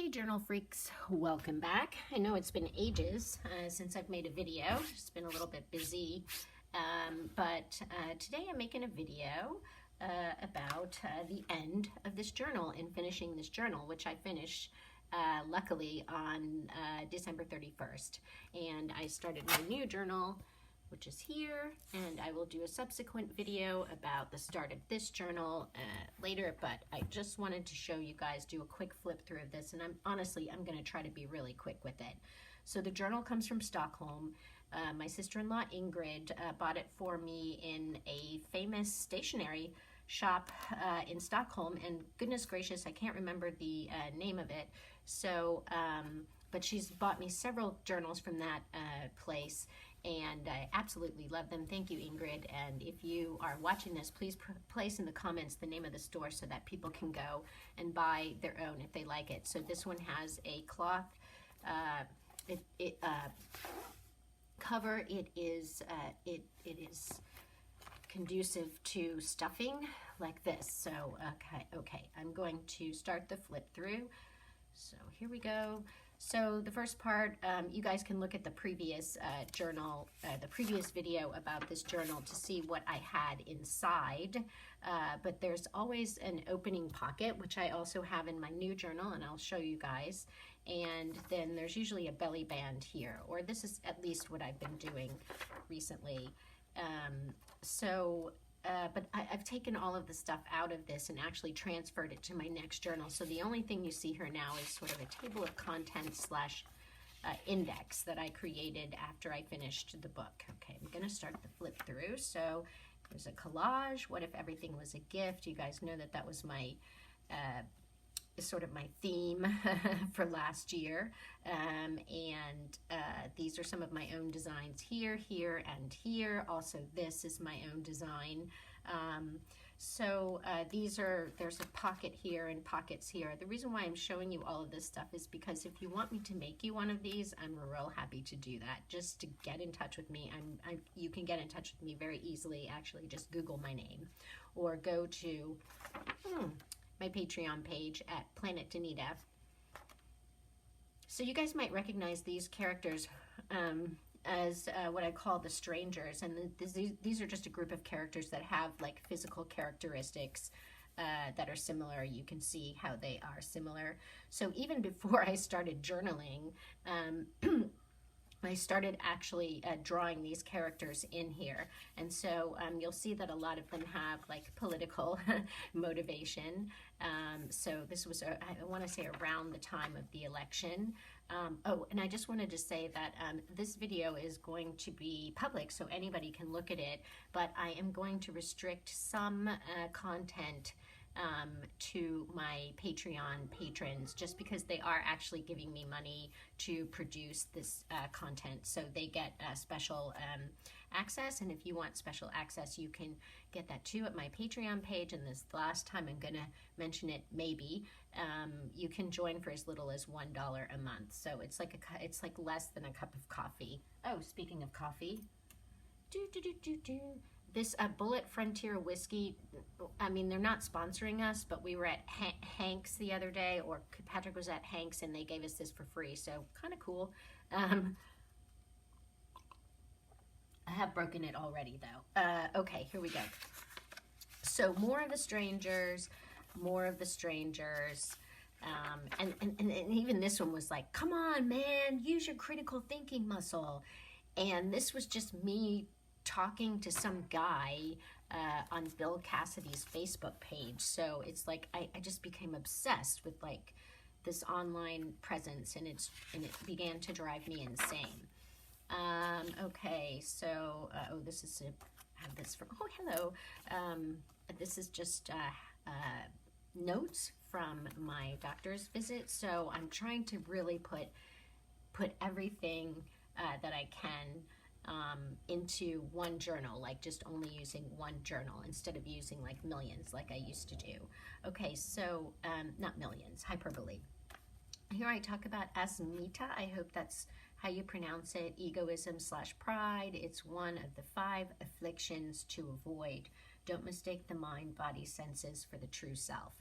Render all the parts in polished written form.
Hey journal freaks, welcome back. I know it's been ages since I've made a video. It's been a little bit busy, but today I'm making a video about the end of this journal and finishing this journal, which I finished luckily on December 31st. And I started my new journal, which is here, and I will do a subsequent video about the start of this journal later, but I just wanted to show you guys, do a quick flip through of this, and I'm going to try to be really quick with it. So the journal comes from Stockholm. My sister-in-law Ingrid bought it for me in a famous stationery shop in Stockholm, and goodness gracious, I can't remember the name of it. So, but she's bought me several journals from that place, and I absolutely love them. Thank you, Ingrid. And if you are watching this, please place in the comments the name of the store so that people can go and buy their own if they like it. So this one has a cloth cover. It is conducive to stuffing like this. So okay, I'm going to start the flip through. So here we go. So the first part, you guys can look at the previous journal, the previous video about this journal to see what I had inside. But there's always an opening pocket, which I also have in my new journal, and I'll show you guys. And then there's usually a belly band here, or this is at least what I've been doing recently. But I've taken all of the stuff out of this and actually transferred it to my next journal. So the only thing you see here now is sort of a table of contents / index that I created after I finished the book. Okay, I'm going to start the flip through. So there's a collage. What if everything was a gift? You guys know that was my sort of my theme for last year. These are some of my own designs here, here, and here. Also, this is my own design. There's a pocket here and pockets here. The reason why I'm showing you all of this stuff is because if you want me to make you one of these, I'm real happy to do that. Just to get in touch with me, you can get in touch with me very easily. Actually, just Google my name or go to my Patreon page at Planet Danita. So you guys might recognize these characters as what I call the strangers, and these are just a group of characters that have like physical characteristics that are similar. You can see how they are similar. So even before I started journaling, I started actually drawing these characters in here, and so you'll see that a lot of them have like political motivation. So this was, I want to say, around the time of the election. And I just wanted to say that this video is going to be public, so anybody can look at it, but I am going to restrict some content to my Patreon patrons, just because they are actually giving me money to produce this content. So they get special access, and if you want special access, you can get that too at my Patreon page. And this last time I'm gonna mention it, maybe you can join for as little as $1 a month. So it's like less than a cup of coffee. Oh, speaking of coffee, this Bullet Frontier whiskey, I mean, they're not sponsoring us, but we were at Hanks the other day, or Patrick was at Hanks, and they gave us this for free, so kind of cool. I have broken it already, though. Okay, here we go. So more of the strangers, more of the strangers. And even this one was like, come on, man, use your critical thinking muscle. And this was just me talking to some guy on Bill Cassidy's Facebook page. So it's like I just became obsessed with like this online presence, and it began to drive me insane. Okay, so this is I have this from, oh, hello. This is just notes from my doctor's visit. So I'm trying to really put everything that I can into one journal, like just only using one journal instead of using like millions like I used to do. Okay, so not millions, hyperbole. Here I talk about asmita. I hope that's how you pronounce it. Egoism / pride. It's one of the 5 afflictions to avoid. Don't mistake the mind, body, senses for the true self.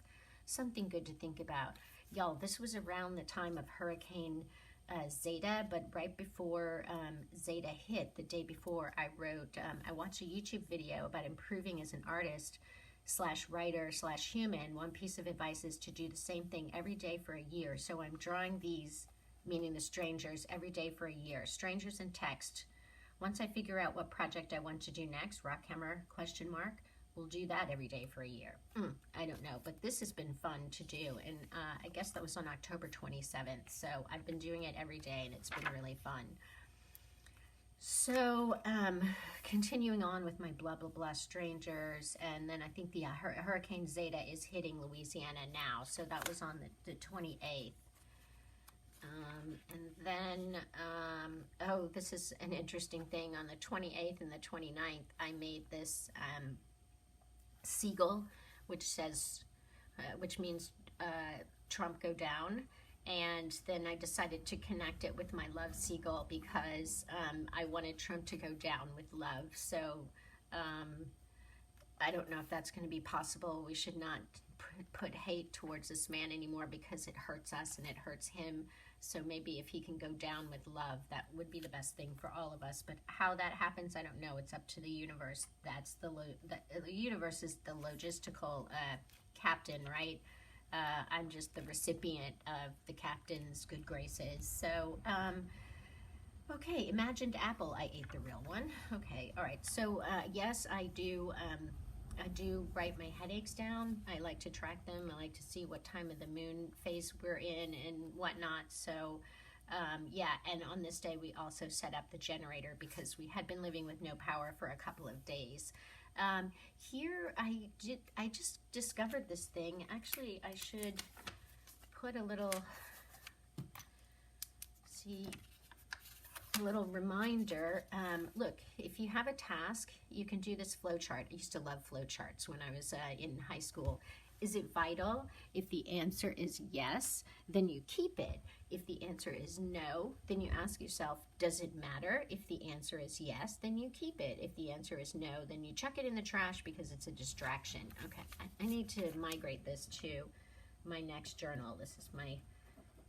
something good to think about. Y'all, this was around the time of Hurricane Zeta, but right before Zeta hit, the day before, I watched a YouTube video about improving as an artist slash writer slash human. One piece of advice is to do the same thing every day for a year. So I'm drawing these, meaning the strangers, every day for a year. Strangers in text. Once I figure out what project I want to do next, Rockhammer, ? We'll do that every day for a year. I don't know, but this has been fun to do, and I guess that was on October 27th, so I've been doing it every day, and it's been really fun. So, continuing on with my blah, blah, blah strangers, and then I think the Hurricane Zeta is hitting Louisiana now, so that was on the 28th. And then, oh, this is an interesting thing. On the 28th and the 29th, I made this seagull, which says, which means Trump go down. And then I decided to connect it with my love seagull because I wanted Trump to go down with love. So I don't know if that's going to be possible. We should not put hate towards this man anymore because it hurts us and it hurts him. So maybe if he can go down with love, that would be the best thing for all of us. But how that happens, I don't know. It's up to the universe. That's the universe is the logistical captain, right? I'm just the recipient of the captain's good graces. So, okay, imagined apple. I ate the real one. Okay, all right. So, yes, I do write my headaches down. I like to track them. I like to see what time of the moon phase we're in and whatnot. So, yeah, and on this day, we also set up the generator because we had been living with no power for a couple of days. Here, I just discovered this thing. Actually, I should put a little, a little reminder. Look, if you have a task, you can do this flowchart. I used to love flowcharts when I was in high school. Is it vital? If the answer is yes, then you keep it. If the answer is no, then you ask yourself, does it matter? If the answer is yes, then you keep it. If the answer is no, then you chuck it in the trash because it's a distraction. Okay, I need to migrate this to my next journal. This is my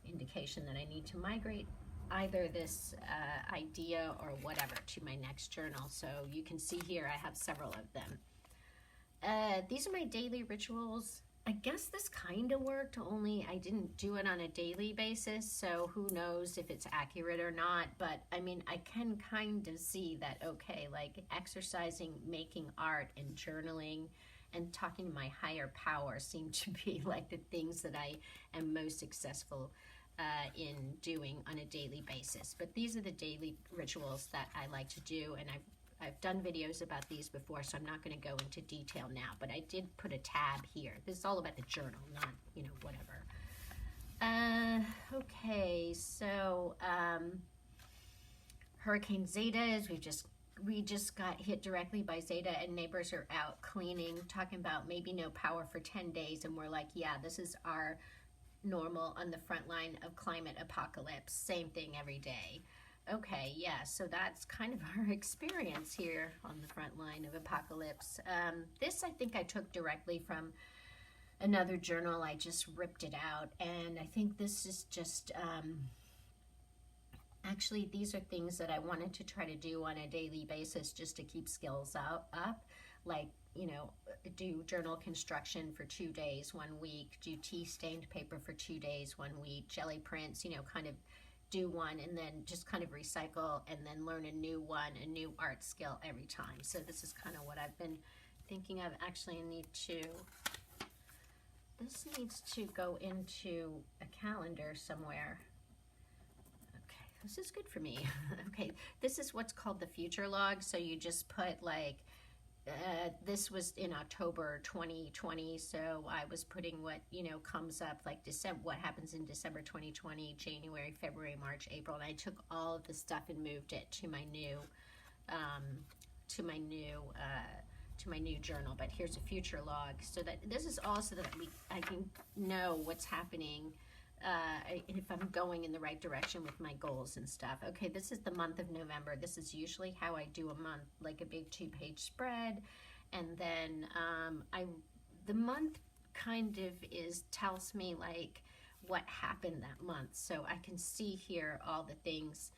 indication that I need to migrate either this idea or whatever to my next journal. So you can see here I have several of them. These are my daily rituals. I guess this kind of worked, only I didn't do it on a daily basis, so who knows if it's accurate or not. But I mean, I can kind of see that, okay, like exercising, making art, and journaling and talking to my higher power seem to be like the things that I am most successful in doing on a daily basis. But these are the daily rituals that I like to do, and I've done videos about these before, so I'm not going to go into detail now, but I did put a tab here. This is all about the journal, not, you know, whatever. Okay, so Hurricane Zeta is, we just got hit directly by Zeta, and neighbors are out cleaning, talking about maybe no power for 10 days, and we're like, yeah, this is our normal on the front line of climate apocalypse. Same thing every day. Okay, yeah, so that's kind of our experience here on the front line of apocalypse. This I think I took directly from another journal. I just ripped it out, and I think this is just, actually these are things that I wanted to try to do on a daily basis just to keep skills up. Like, you know, do journal construction for 2 days, 1 week, do tea stained paper for 2 days, 1 week, jelly prints, you know, kind of do one and then just kind of recycle and then learn a new one, a new art skill every time. So this is kind of what I've been thinking of. Actually, this needs to go into a calendar somewhere. Okay, this is good for me. Okay, this is what's called the future log. So you just put like, this was in October 2020, so I was putting what, you know, comes up like December, what happens in December 2020, January, February, March, April, and I took all of the stuff and moved it to my new journal. But here's a future log, so that this is also that I can know what's happening. If I'm going in the right direction with my goals and stuff. Okay, this is the month of November. This is usually how I do a month, like a big 2-page spread. And then the month kind of tells me like what happened that month. So I can see here all the things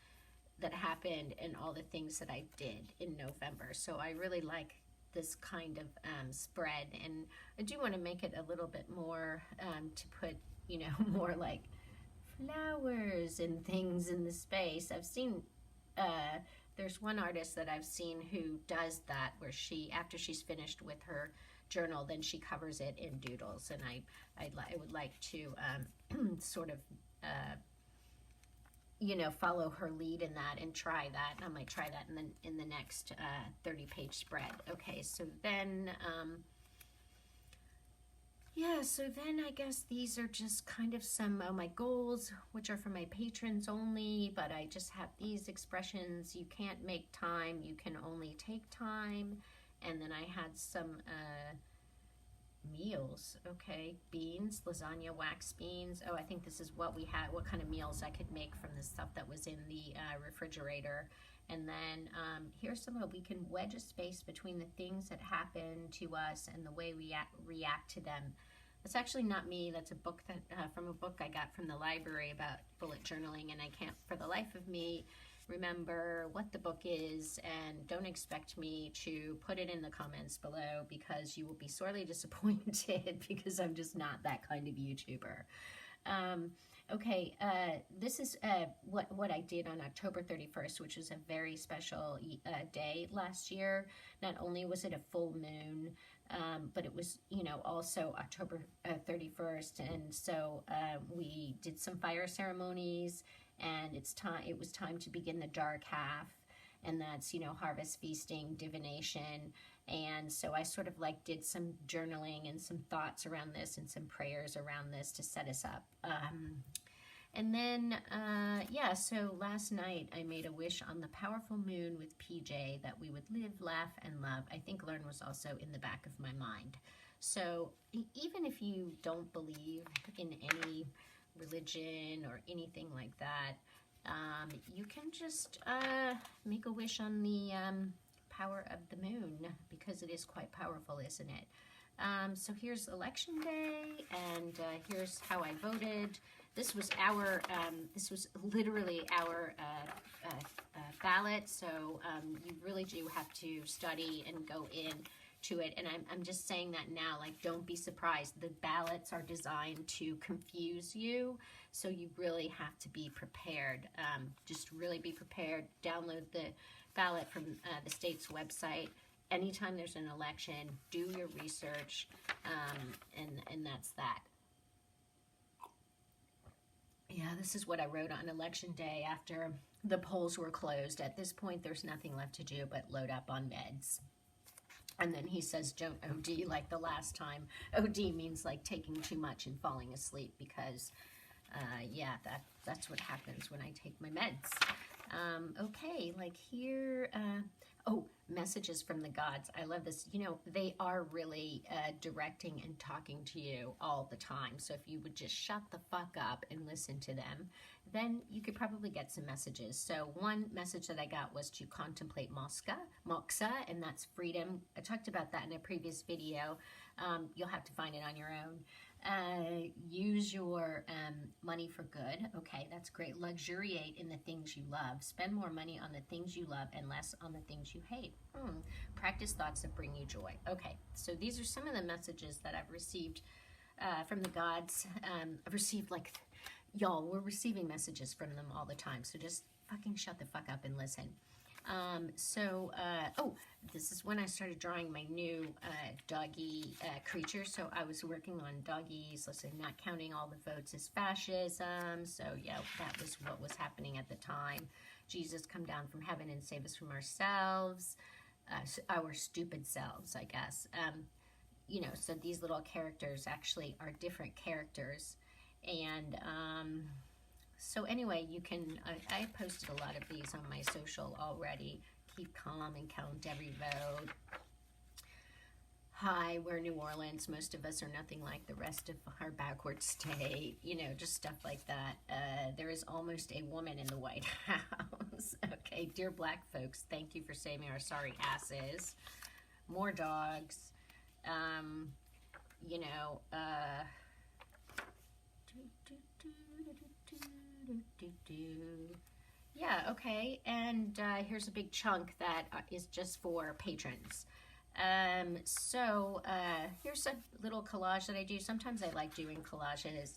that happened and all the things that I did in November. So I really like this kind of spread, and I do want to make it a little bit more to put, you know, more like flowers and things in the space. I've seen there's one artist that I've seen who does that, where she, after she's finished with her journal, then she covers it in doodles, and I would like to sort of you know, follow her lead in that and try that. And I might try that in the next 30-page spread. Okay, so then yeah, so then I guess these are just kind of some of my goals, which are for my patrons only, but I just have these expressions. You can't make time, you can only take time. And then I had some meals. Okay, beans, lasagna, wax beans. Oh, I think this is what we had, what kind of meals I could make from the stuff that was in the refrigerator. And then here's some of, we can wedge a space between the things that happen to us and the way we react to them. That's actually not me. That's a book that from a book I got from the library about bullet journaling, and I can't for the life of me remember what the book is, and don't expect me to put it in the comments below, because you will be sorely disappointed because I'm just not that kind of YouTuber. Okay, this is what I did on October 31st, which was a very special day last year. Not only was it a full moon, but it was, you know, also October 31st, and so we did some fire ceremonies, and it was time to begin the dark half, and that's, you know, harvest, feasting, divination. And so I sort of like did some journaling and some thoughts around this and some prayers around this to set us up. And then, yeah, so last night I made a wish on the powerful moon with PJ that we would live, laugh, and love. I think learn was also in the back of my mind. So even if you don't believe in any religion or anything like that, you can just make a wish on the power of the moon, because it is quite powerful, isn't it? So here's election day, and here's how I voted. This was this was literally our ballot, so you really do have to study and go in to it, and I'm just saying that now, like, don't be surprised. The ballots are designed to confuse you, so you really have to be prepared. Just really be prepared. Download the ballot from the state's website. Anytime there's an election, do your research, and that's that. Yeah, this is what I wrote on election day after the polls were closed. At this point, there's nothing left to do but load up on meds. And then he says, don't OD like the last time. OD means like taking too much and falling asleep, because, yeah, that's what happens when I take my meds. Okay, like here, oh, messages from the gods. I love this. You know, they are really directing and talking to you all the time. So if you would just shut the fuck up and listen to them, then you could probably get some messages. So one message that I got was to contemplate moksha, and that's freedom. I talked about that in a previous video. You'll have to find it on your own. Use your money for good. Okay, that's great. Luxuriate in the things you love. Spend more money on the things you love and less on the things you hate. Practice thoughts that bring you joy. Okay, so these are some of the messages that I've received from the gods. I've received, like, y'all, we're receiving messages from them all the time, so just fucking shut the fuck up and listen. Oh, this is when I started drawing my new doggy creature. So I was working on doggies, let's say, not counting all the votes as fascism. So yeah, that was what was happening at the time. Jesus, come down from heaven and save us from ourselves, our stupid selves, I guess. You know, so these little characters actually are different characters. And so anyway, you can, I posted a lot of these on my social already. Keep calm and count every vote. Hi, we're New Orleans. Most of us are nothing like the rest of our backward state. You know, just stuff like that. There is almost a woman in the White House. Okay, dear black folks, thank you for saving our sorry asses. More dogs. you know, yeah, okay. And here's a big chunk that is just for patrons. Here's a little collage that I do. Sometimes I like doing collages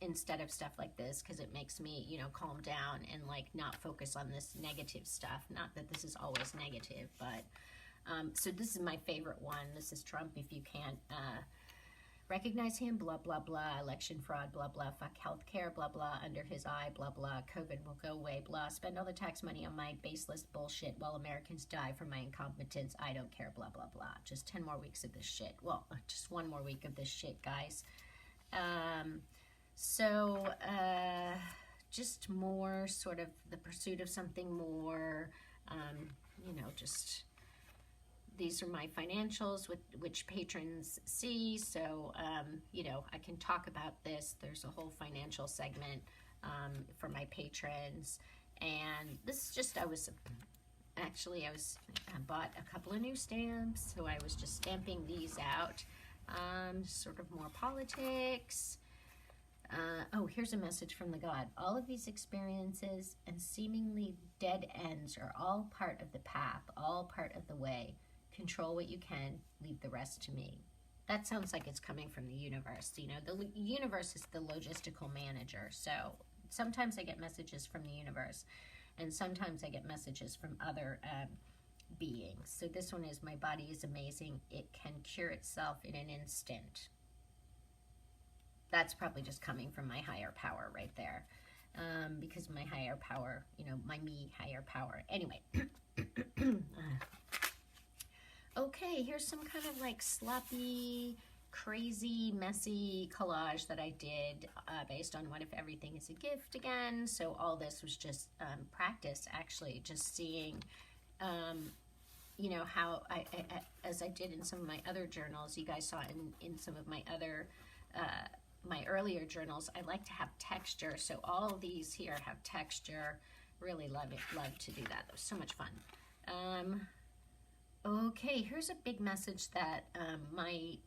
instead of stuff like this because it makes me, you know, calm down and like not focus on this negative stuff. Not that this is always negative, but so this is my favorite one. This is Trump. If you can't recognize him, blah, blah, blah, election fraud, blah, blah, fuck healthcare, blah, blah, under his eye, blah, blah, COVID will go away, blah, spend all the tax money on my baseless bullshit while Americans die from my incompetence, I don't care, blah, blah, blah. Just 10 more weeks of this shit. Well, just 1 more week of this shit, guys. Just more sort of the pursuit of something more, you know, just... These are my financials, which patrons see, so, you know, I can talk about this. There's a whole financial segment for my patrons, and this is just, I bought a couple of new stamps, so I was just stamping these out, sort of more politics. Oh, here's a message from the God. All of these experiences and seemingly dead ends are all part of the path, all part of the way. Control what you can, leave the rest to me. That sounds like it's coming from the universe. You know, the universe is the logistical manager. So sometimes I get messages from the universe, and sometimes I get messages from other beings. So this one is, my body is amazing. It can cure itself in an instant. That's probably just coming from my higher power right there. Because my higher power, you know, my me higher power. Anyway. Okay, here's some kind of like sloppy, crazy, messy collage that I did based on What If Everything is a Gift again. So all this was just practice, actually, just seeing, you know, how as I did in some of my other journals, you guys saw in some of my other, my earlier journals, I like to have texture. So all of these here have texture. Really love to do that. That was so much fun. Okay, here's a big message that I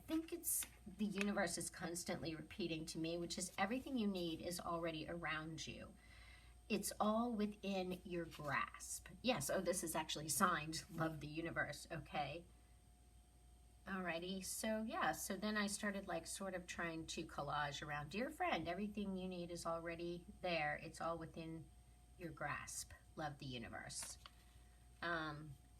think it's the universe is constantly repeating to me, which is everything you need is already around you. It's all within your grasp. Yes, oh, this is actually signed, Love the Universe, okay? Alrighty, so yeah, so then I started like sort of trying to collage around, dear friend, everything you need is already there. It's all within your grasp. Love the universe.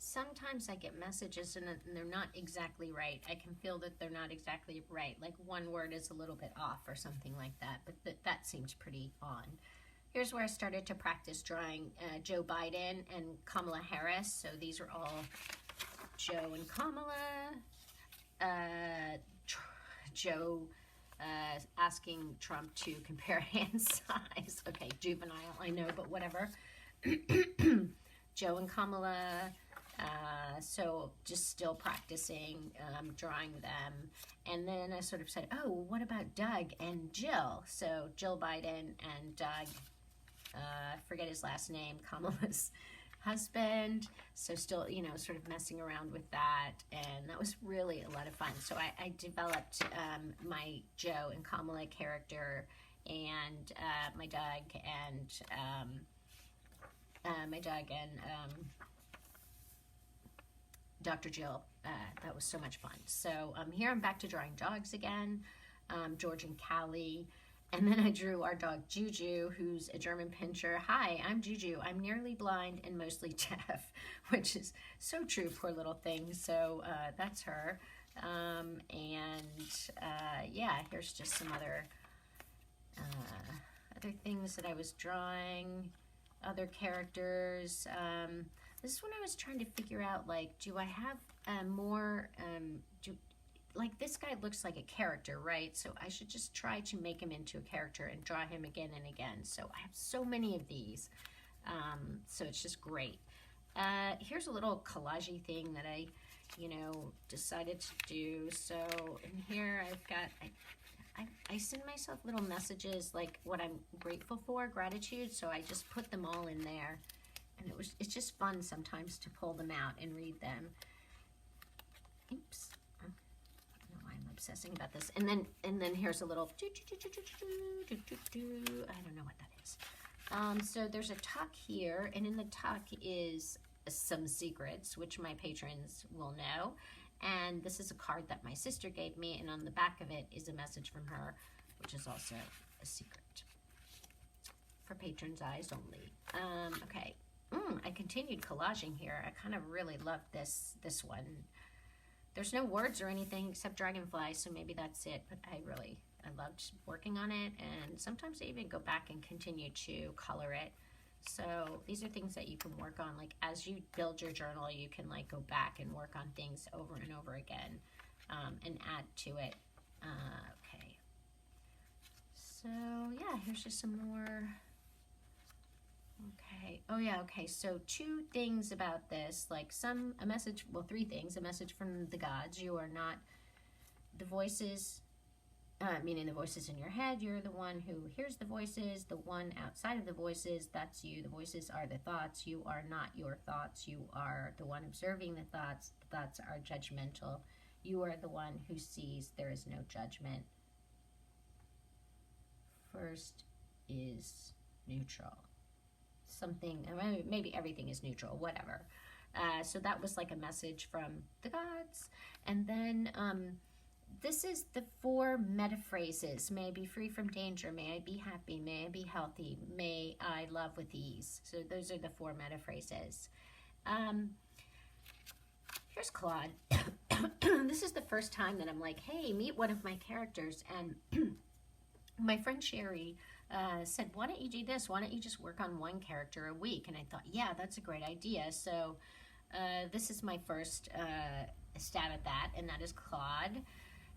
Sometimes I get messages and they're not exactly right. I can feel that they're not exactly right. Like one word is a little bit off or something like that, but that seems pretty on. Here's where I started to practice drawing Joe Biden and Kamala Harris. So these are all Joe and Kamala. Joe asking Trump to compare hand size. Okay, juvenile, I know, but whatever. Joe and Kamala. So just still practicing drawing them. And then I sort of said, oh, what about Doug and Jill? So Jill Biden and Doug, forget his last name, Kamala's husband. So still, you know, sort of messing around with that. And that was really a lot of fun. So I developed my Joe and Kamala character and my Doug and Dr. Jill. That was so much fun. So here I'm back to drawing dogs again, George and Callie. And then I drew our dog Juju, who's a German pinscher. Hi, I'm Juju. I'm nearly blind and mostly deaf, which is so true, poor little thing. So that's her. Yeah, here's just some other things that I was drawing, other characters. This is when I was trying to figure out, like, do I have more, like, this guy looks like a character, right? So I should just try to make him into a character and draw him again and again. So I have so many of these. So it's just great. Here's a little collage-y thing that I, you know, decided to do. So in here I've got, I send myself little messages, like what I'm grateful for, gratitude. So I just put them all in there. And it's just fun sometimes to pull them out and read them. Oops. obsessing about this. And then here's a little I don't know what that is. So there's a tuck here, and in the tuck is some secrets, which my patrons will know. And this is a card that my sister gave me, and on the back of it is a message from her, which is also a secret. For patrons' eyes only. Okay. I continued collaging here. I kind of really loved this one. There's no words or anything except dragonflies, so maybe that's it. But I loved working on it, and sometimes I even go back and continue to color it. So these are things that you can work on. Like as you build your journal, you can like go back and work on things over and over again, and add to it. Okay. So yeah, here's just some more. Okay. Oh yeah. Okay. So 2 things about this, like a message. Well, 3 things. A message from the gods. You are not the voices. Meaning the voices in your head. You're the one who hears the voices. The one outside of the voices, that's you. The voices are the thoughts. You are not your thoughts. You are the one observing the thoughts. The thoughts are judgmental. You are the one who sees. There is no judgment. First is neutral. Something, maybe everything is neutral, whatever. So that was like a message from the gods. And then this is the 4 metaphrases. May I be free from danger. May I be happy. May I be healthy. May I love with ease. So those are the 4 metaphrases. Here's Claude. This is the first time that I'm like, hey, meet one of my characters. And my friend Sherry said, why don't you do this? Why don't you just work on 1 character a week? And I thought, yeah, that's a great idea. So this is my first stab at that, and that is Claude.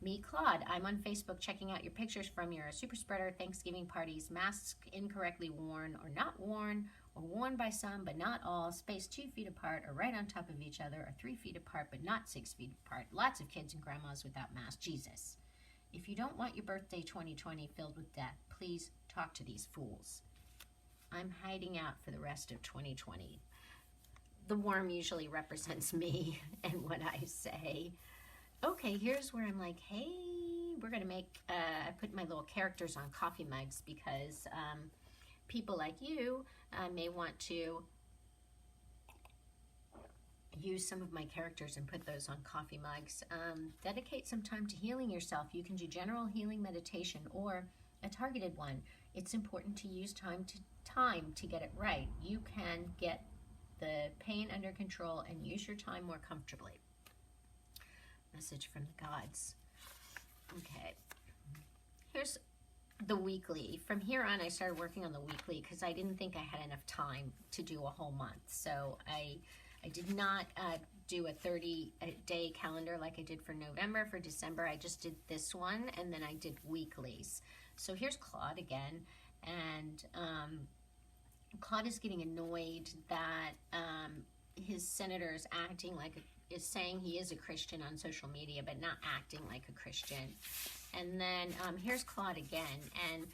Meet Claude. I'm on Facebook checking out your pictures from your super spreader Thanksgiving parties. Masks incorrectly worn or not worn, or worn by some but not all, spaced 2 feet apart or right on top of each other, or 3 feet apart but not 6 feet apart. Lots of kids and grandmas without masks. Jesus. If you don't want your birthday 2020 filled with death, please talk to these fools. I'm hiding out for the rest of 2020. The worm usually represents me and what I say. Okay, here's where I'm like, hey, we're going to make, I put my little characters on coffee mugs because people like you may want to use some of my characters and put those on coffee mugs. Dedicate some time to healing yourself. You can do general healing meditation or a targeted one. It's important to use time to get it right. You can get the pain under control and use your time more comfortably. Message from the gods. Okay. Here's the weekly. From here on, I started working on the weekly because I didn't think I had enough time to do a whole month. So I did not do a 30-day calendar like I did for November. For December, I just did this one, and then I did weeklies. So here's Claude again, and Claude is getting annoyed that his senator is acting like is saying he is a Christian on social media, but not acting like a Christian. And then here's Claude again, and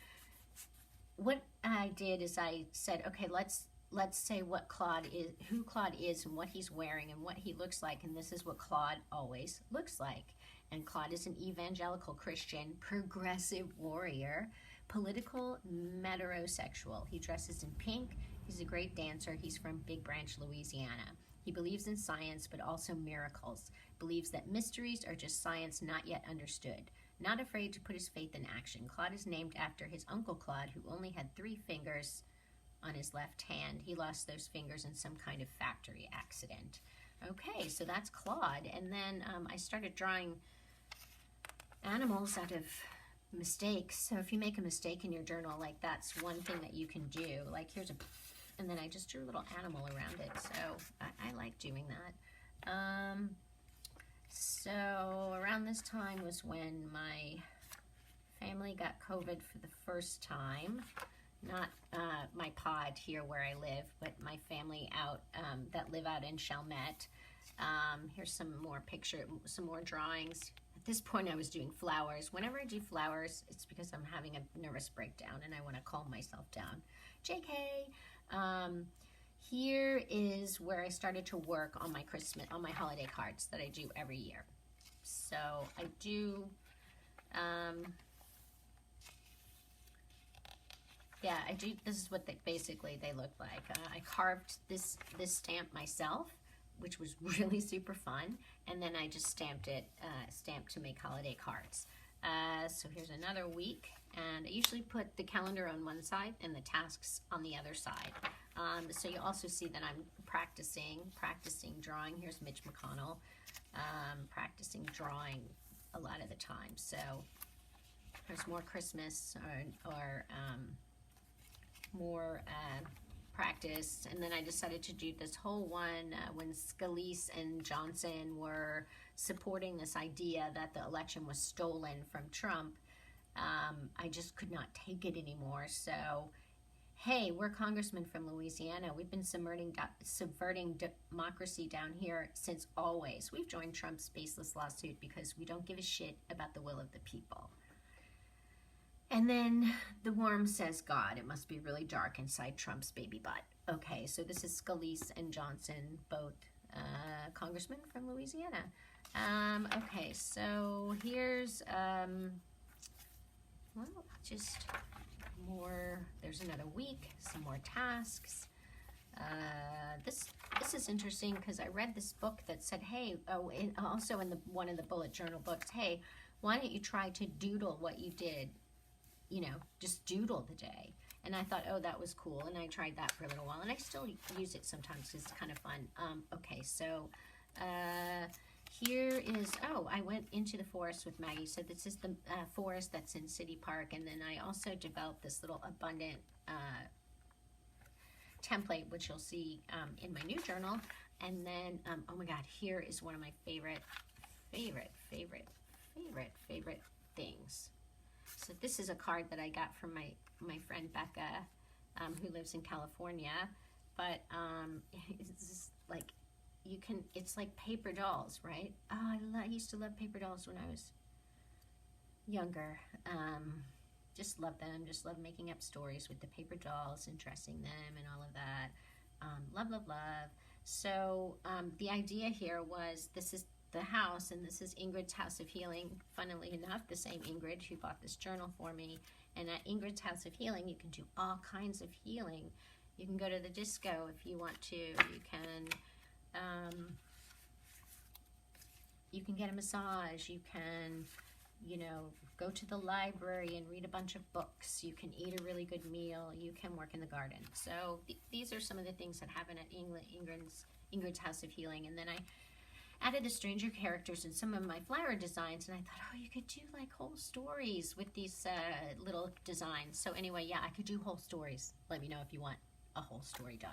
what I did is I said, okay, let's say what Claude is, who Claude is, and what he's wearing, and what he looks like, and this is what Claude always looks like. And Claude is an evangelical Christian, progressive warrior, political metrosexual. He dresses in pink. He's a great dancer. He's from Big Branch, Louisiana. He believes in science, but also miracles. Believes that mysteries are just science not yet understood. Not afraid to put his faith in action. Claude is named after his uncle Claude, who only had 3 fingers on his left hand. He lost those fingers in some kind of factory accident. Okay, so that's Claude. And then I started drawing animals out of mistakes. So if you make a mistake in your journal, like that's one thing that you can do. Like here's a, and then I just drew a little animal around it. So I like doing that. So around this time was when my family got COVID for the first time. Not my pod here where I live, but my family out that live out in Chalmette. Here's some more some more drawings. At this point, I was doing flowers. Whenever I do flowers, it's because I'm having a nervous breakdown and I want to calm myself down. JK. Here is where I started to work on my holiday cards that I do every year. So I do Yeah, I do. This is what basically they look like. I carved this stamp myself, which was really super fun, and then I just stamped to make holiday cards. So here's another week, and I usually put the calendar on one side and the tasks on the other side. So you also see that I'm practicing drawing. Here's Mitch McConnell, practicing drawing a lot of the time. So there's more Christmas or more practice. And then I decided to do this whole one when Scalise and Johnson were supporting this idea that the election was stolen from Trump. I just could not take it anymore. So, hey, we're congressmen from Louisiana. We've been subverting democracy down here since always. We've joined Trump's baseless lawsuit because we don't give a shit about the will of the people. And then the worm says, God, it must be really dark inside Trump's baby butt. Okay, so this is Scalise and Johnson, both congressmen from Louisiana. Okay, so here's, well, just more, there's another week, some more tasks. This is interesting because I read this book that said, hey, also in one of the bullet journal books, hey, why don't you try to doodle what you did? You know, just doodle the day. And I thought, oh, that was cool. And I tried that for a little while. And I still use it sometimes because it's kind of fun. Okay, so here is, oh, I went into the forest with Maggie. So this is the forest that's in City Park. And then I also developed this little abundant template, which you'll see in my new journal. And then, oh my God, here is one of my favorite things. So this is a card that I got from my friend Becca, who lives in California. But it's just like, it's like paper dolls, right? Oh, I used to love paper dolls when I was younger. Just love them. Just love making up stories with the paper dolls and dressing them and all of that. Love. So the idea here was, this is the house, and this is Ingrid's House of Healing. Funnily enough, the same Ingrid who bought this journal for me. And at Ingrid's House of Healing, you can do all kinds of healing. You can go to the disco if you want to. You can get a massage. You can, you know, go to the library and read a bunch of books. You can eat a really good meal. You can work in the garden. So these are some of the things that happen at Ingrid's House of Healing. And then I added the stranger characters in some of my flower designs, and I thought, oh, you could do like whole stories with these little designs. So anyway, yeah, I could do whole stories. Let me know if you want a whole story done.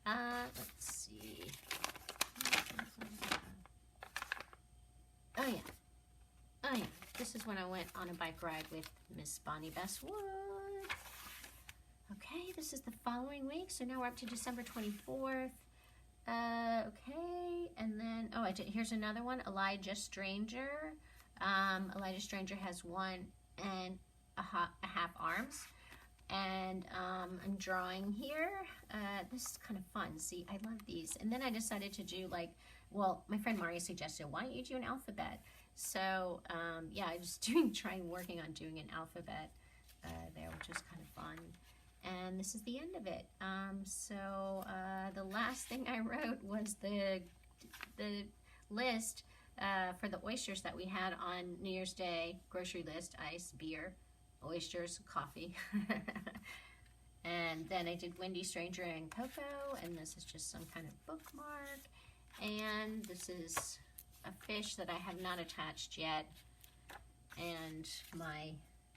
Let's see. Oh yeah, this is when I went on a bike ride with Miss Bonnie Bestwood. Okay, this is the following week, so now we're up to December 24th. Okay, and then, oh, here's another one, Elijah Stranger. Elijah Stranger has 1 1/2 arms. And I'm drawing here. This is kind of fun. See, I love these. And then I decided to do like, well, my friend Maria suggested, why don't you do an alphabet? So, yeah, I was working on doing an alphabet there, which was kind of fun. And this is the end of it. So the last thing I wrote was the list for the oysters that we had on New Year's Day. Grocery list: ice, beer, oysters, coffee. And then I did Wendy, Stranger, and Coco. And this is just some kind of bookmark. And this is a fish that I have not attached yet. And my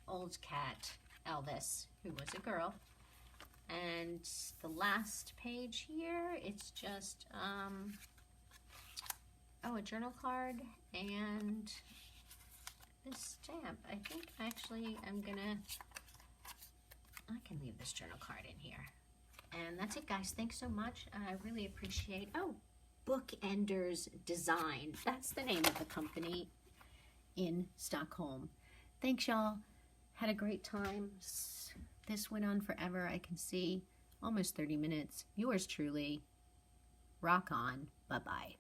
old cat, Elvis, who was a girl. And the last page here, it's just, a journal card and this stamp. I think actually I can leave this journal card in here. And that's it, guys. Thanks so much. I really appreciate, Bookenders Design. That's the name of the company in Stockholm. Thanks, y'all. Had a great time. This went on forever, I can see. Almost 30 minutes. Yours truly. Rock on. Bye-bye.